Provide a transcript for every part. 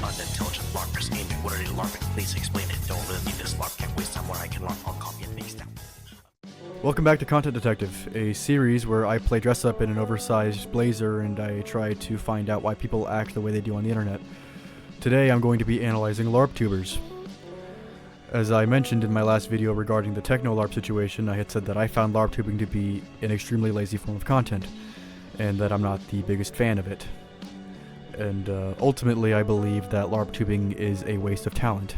unintelligent LARPers aiming. What are they LARPing? Please explain it. Don't really need this LARP. Can't waste time where I can LARP. I'll copy and paste out. Welcome back to Content Detective, a series where I play dress up in an oversized blazer and I try to find out why people act the way they do on the internet. Today I'm going to be analyzing LarpTubers. As I mentioned in my last video regarding the techno-LARP situation, I had said that I found LarpTubing to be an extremely lazy form of content, and that I'm not the biggest fan of it. And ultimately I believe that LarpTubing is a waste of talent.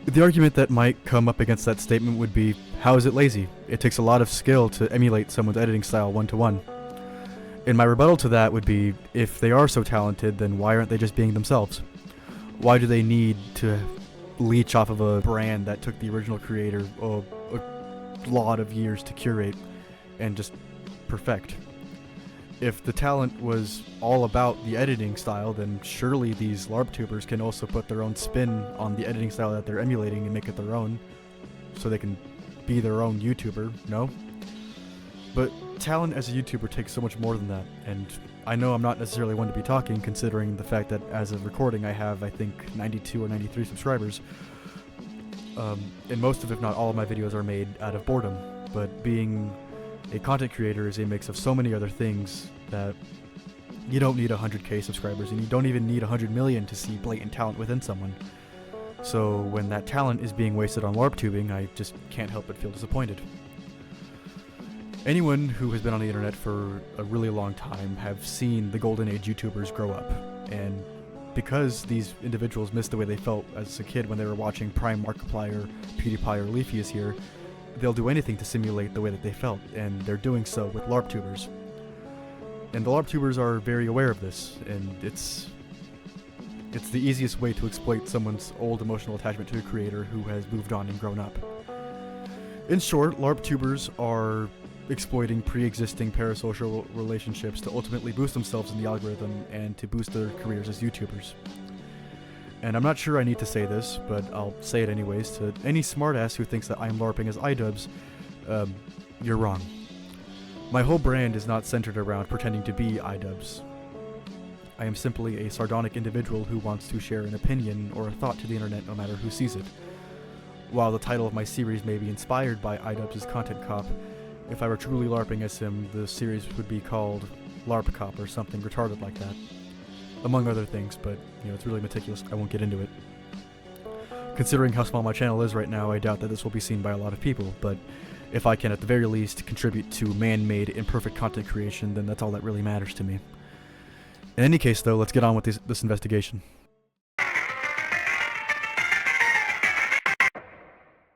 The argument that might come up against that statement would be, how is it lazy? It takes a lot of skill to emulate someone's editing style one-to-one. And my rebuttal to that would be, if they are so talented, then why aren't they just being themselves? Why do they need to leech off of a brand that took the original creator a lot of years to curate and just perfect? If the talent was all about the editing style, then surely these LarpTubers can also put their own spin on the editing style that they're emulating and make it their own, so they can be their own YouTuber, no? But talent as a YouTuber takes so much more than that, and I know I'm not necessarily one to be talking, considering the fact that as of recording I have, I think, 92 or 93 subscribers, and most of, if not all of my videos are made out of boredom, but being a content creator is a mix of so many other things that you don't need 100k subscribers, and you don't even need 100 million to see blatant talent within someone. So when that talent is being wasted on LarpTubing, I just can't help but feel disappointed. Anyone who has been on the internet for a really long time have seen the golden age YouTubers grow up, and because these individuals missed the way they felt as a kid when they were watching Prime Markiplier, PewDiePie, or Leafy is here, they'll do anything to simulate the way that they felt, and they're doing so with LarpTubers. And the LarpTubers are very aware of this, and it's the easiest way to exploit someone's old emotional attachment to a creator who has moved on and grown up. In short, LarpTubers are exploiting pre-existing parasocial relationships to ultimately boost themselves in the algorithm and to boost their careers as YouTubers. And I'm not sure I need to say this, but I'll say it anyways, to any smartass who thinks that I'm LARPing as iDubbbz, you're wrong. My whole brand is not centered around pretending to be iDubbbz. I am simply a sardonic individual who wants to share an opinion or a thought to the internet no matter who sees it. While the title of my series may be inspired by iDubbbz's content cop, if I were truly LARPing as him, the series would be called LARP Cop or something retarded like that. Among other things, but, you know, it's really meticulous. I won't get into it. Considering how small my channel is right now, I doubt that this will be seen by a lot of people, but if I can at the very least contribute to man-made, imperfect content creation, then that's all that really matters to me. In any case, though, let's get on with this investigation.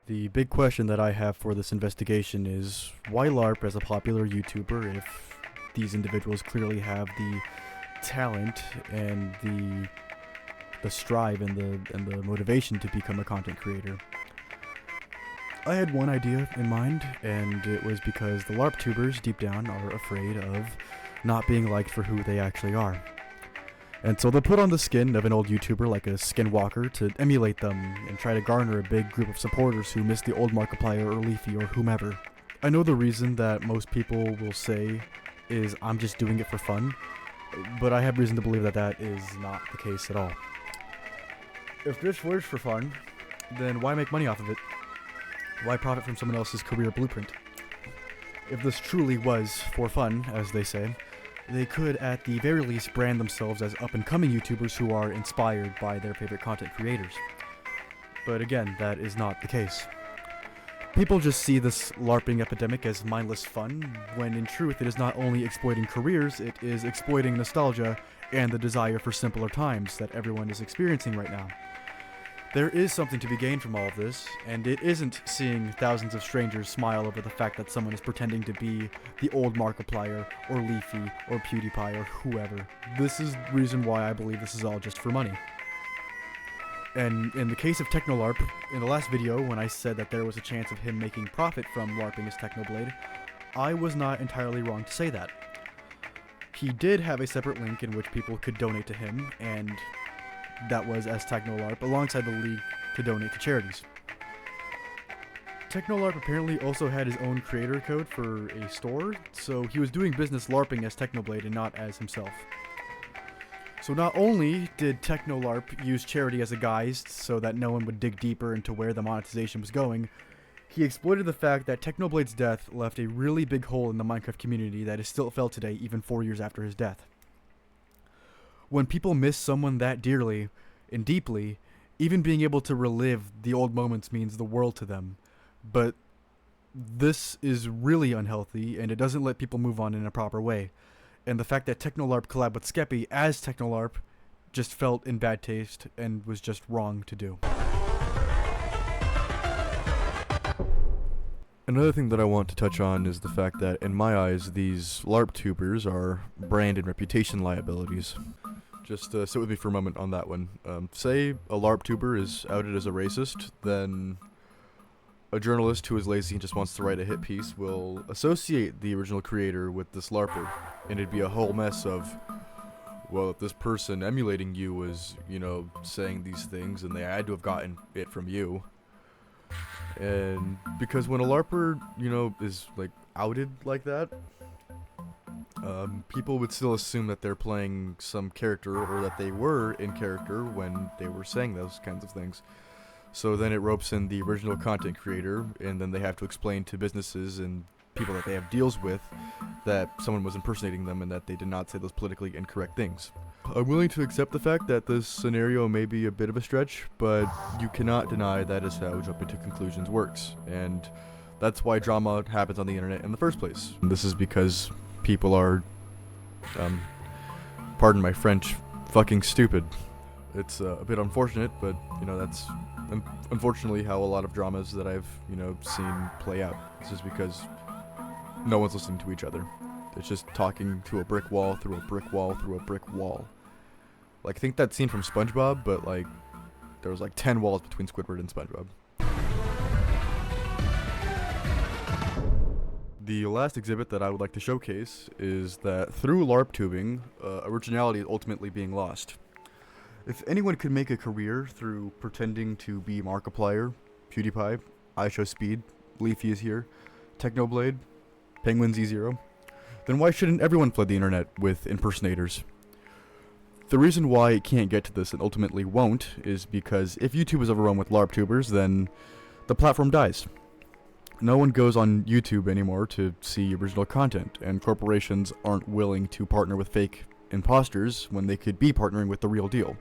The big question that I have for this investigation is, why LARP as a popular YouTuber if these individuals clearly have the talent and the strive and the motivation to become a content creator? I had one idea in mind, and it was because the LarpTubers deep down are afraid of not being liked for who they actually are. And so they'll put on the skin of an old YouTuber like a skinwalker to emulate them and try to garner a big group of supporters who miss the old Markiplier or Leafy or whomever. I know the reason that most people will say is, I'm just doing it for fun, but I have reason to believe that that is not the case at all. If this was for fun, then why make money off of it? Why profit from someone else's career blueprint? If this truly was for fun, as they say, they could at the very least brand themselves as up-and-coming YouTubers who are inspired by their favorite content creators. But again, that is not the case. People just see this LARPing epidemic as mindless fun, when in truth it is not only exploiting careers, it is exploiting nostalgia and the desire for simpler times that everyone is experiencing right now. There is something to be gained from all of this, and it isn't seeing thousands of strangers smile over the fact that someone is pretending to be the old Markiplier, or Leafy, or PewDiePie, or whoever. This is the reason why I believe this is all just for money. And in the case of TechnoLARP, in the last video when I said that there was a chance of him making profit from LARPing as Technoblade, I was not entirely wrong to say that. He did have a separate link in which people could donate to him, and that was as TechnoLARP, alongside the to donate to charities. TechnoLarp apparently also had his own creator code for a store, so he was doing business LARPing as Technoblade and not as himself. So not only did TechnoLarp use charity as a guise so that no one would dig deeper into where the monetization was going, he exploited the fact that Technoblade's death left a really big hole in the Minecraft community that is still felt today even 4 years after his death. When people miss someone that dearly and deeply, even being able to relive the old moments means the world to them. But this is really unhealthy, and it doesn't let people move on in a proper way. And the fact that TechnoLarp collabed with Skeppy as TechnoLarp just felt in bad taste and was just wrong to do. Another thing that I want to touch on is the fact that, in my eyes, these LarpTubers are brand and reputation liabilities. Just sit with me for a moment on that one. Say a LarpTuber is outed as a racist, then a journalist who is lazy and just wants to write a hit piece will associate the original creator with this LARPer, and it'd be a whole mess of, well, if this person emulating you was, saying these things, and they had to have gotten it from you. And because when a LARPer, is, outed like that, people would still assume that they're playing some character, or that they were in character when they were saying those kinds of things. So then it ropes in the original content creator, and then they have to explain to businesses and people that they have deals with that someone was impersonating them and that they did not say those politically incorrect things. I'm willing to accept the fact that this scenario may be a bit of a stretch, but you cannot deny that is how jumping to conclusions works, and that's why drama happens on the internet in the first place. And this is because people are, pardon my French, fucking stupid. It's a bit unfortunate, but, that's unfortunately how a lot of dramas that I've, seen play out. It's just because no one's listening to each other. It's just talking to a brick wall, through a brick wall, through a brick wall. I think that scene from SpongeBob, but, there was, 10 walls between Squidward and SpongeBob. The last exhibit that I would like to showcase is that through LARPtubing, originality is ultimately being lost. If anyone could make a career through pretending to be Markiplier, PewDiePie, iShowSpeed, Leafy is here, Technoblade, Penguin Z0, then why shouldn't everyone flood the internet with impersonators? The reason why it can't get to this and ultimately won't is because if YouTube is overrun with LARPTubers, then the platform dies. No one goes on YouTube anymore to see original content, and corporations aren't willing to partner with fake imposters when they could be partnering with the real deal.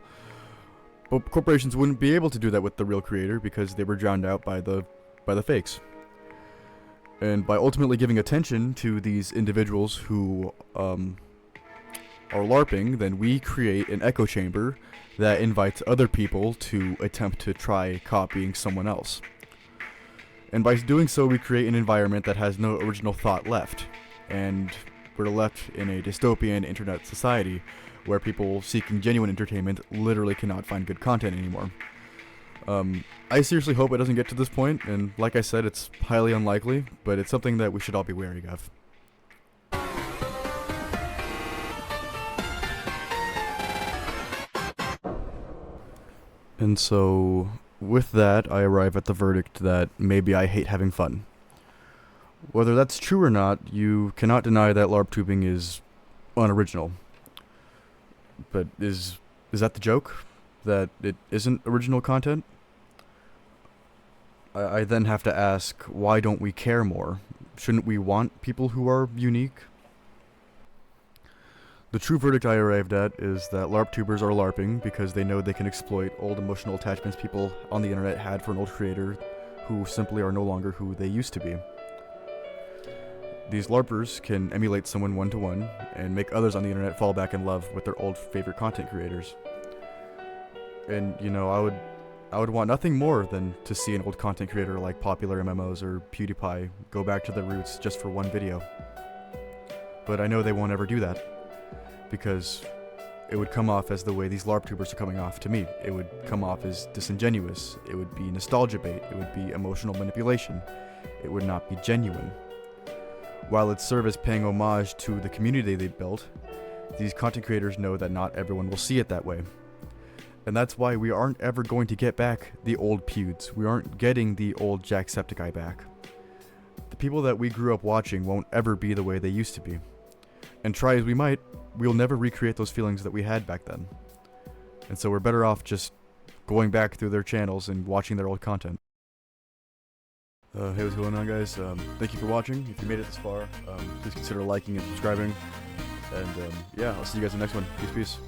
But corporations wouldn't be able to do that with the real creator because they were drowned out by the fakes. And by ultimately giving attention to these individuals who are LARPing, then we create an echo chamber that invites other people to attempt to try copying someone else. And by doing so, we create an environment that has no original thought left. And we're left in a dystopian internet society where people seeking genuine entertainment literally cannot find good content anymore. I seriously hope it doesn't get to this point, and like I said, it's highly unlikely, but it's something that we should all be wary of. And so, with that, I arrive at the verdict that maybe I hate having fun. Whether that's true or not, you cannot deny that LARPtubing is unoriginal. But is that the joke? That it isn't original content? I then have to ask, why don't we care more? Shouldn't we want people who are unique? The true verdict I arrived at is that LARPtubers are LARPing because they know they can exploit old emotional attachments people on the internet had for an old creator who simply are no longer who they used to be. These LARPers can emulate someone one-to-one and make others on the internet fall back in love with their old favorite content creators. And, I would want nothing more than to see an old content creator like Popular MMOs or PewDiePie go back to their roots just for one video. But I know they won't ever do that, because it would come off as the way these LARPtubers are coming off to me. It would come off as disingenuous, it would be nostalgia bait, it would be emotional manipulation, it would not be genuine. While it serves as paying homage to the community they built, these content creators know that not everyone will see it that way. And that's why we aren't ever going to get back the old Pewds. We aren't getting the old Jacksepticeye back. The people that we grew up watching won't ever be the way they used to be. And try as we might, we'll never recreate those feelings that we had back then. And so we're better off just going back through their channels and watching their old content. Hey, what's going on, guys? Thank you for watching. If you made it this far, please consider liking and subscribing. And yeah, I'll see you guys in the next one. Peace, peace.